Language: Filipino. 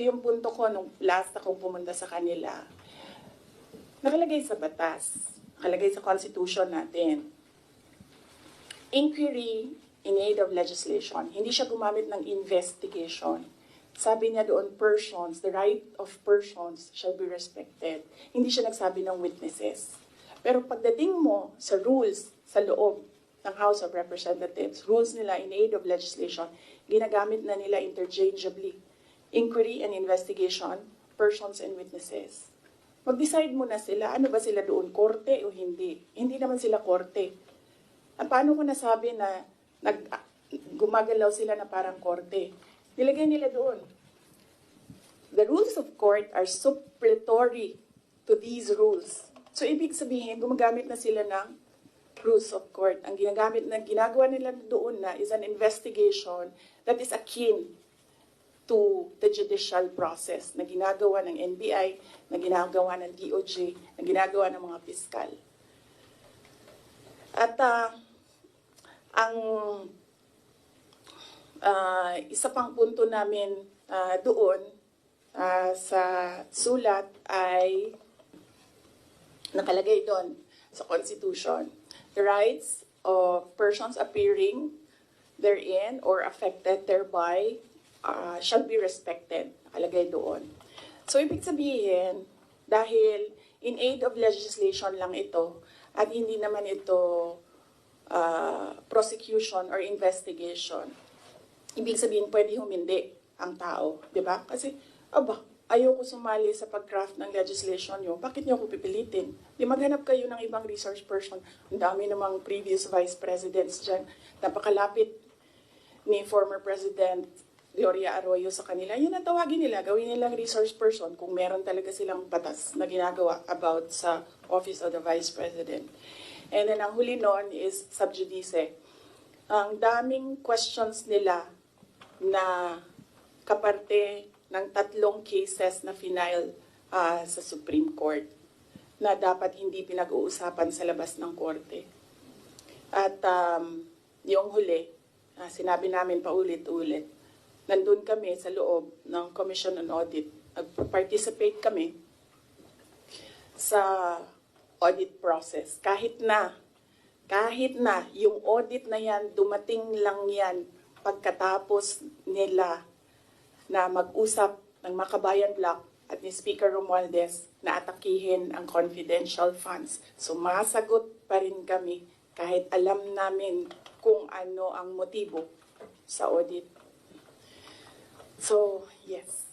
ito yung punto ko nung last akong pumunta sa kanila. Nakalagay sa batas, nakalagay sa constitution natin. Inquiry in aid of legislation. Hindi siya gumamit ng investigation. Sabi niya doon, persons, the right of persons shall be respected. Hindi siya nagsabi ng witnesses. Pero pagdating mo sa rules sa loob ng House of Representatives, rules nila in aid of legislation, ginagamit na nila interchangeably. Inquiry and investigation, persons and witnesses. Mag-decide muna sila, ano ba sila doon, korte o hindi? Hindi naman sila korte. Paano ko nasabi na gumagalaw sila na parang korte? Nilagay nila doon. The rules of court are suppletory to these rules. So, ibig sabihin, gumagamit na sila ng rules of court. Ang ginagawa nila doon na is an investigation that is akin to the judicial process na ginagawa ng NBI, na ginagawa ng DOJ, na ginagawa ng mga piskal. At ang isa pang punto namin doon sa sulat ay nakalagay doon sa Constitution. The rights of persons appearing therein or affected thereby shall be respected. Nakalagay doon. So, ibig sabihin, dahil in aid of legislation lang ito, at hindi naman ito prosecution or investigation, ibig sabihin, pwede humindi ang tao. Diba? Kasi, ayoko sumali sa pag-craft ng legislation nyo. Bakit nyo ako pipilitin? Di maghanap kayo ng ibang resource person. Ang dami namang previous vice presidents dyan. Napakalapit ni former President Gloria Arroyo sa kanila. Yun ang tawagin nila. Gawin nilang resource person kung meron talaga silang batas na ginagawa about sa Office of the Vice President. And then ang huli noon is sub judice. Ang daming questions nila na kaparte ng 3 cases na final sa Supreme Court na dapat hindi pinag-uusapan sa labas ng korte. At yung huli, sinabi namin paulit-ulit, nandun kami sa loob ng Commission on Audit. Nag-participate kami sa audit process. Kahit na yung audit na yan, dumating lang yan pagkatapos nila na mag-usap ng Makabayan Block at ni Speaker Romualdez na atakihin ang confidential funds. So masagot pa rin kami kahit alam namin kung ano ang motibo sa audit. So, yes.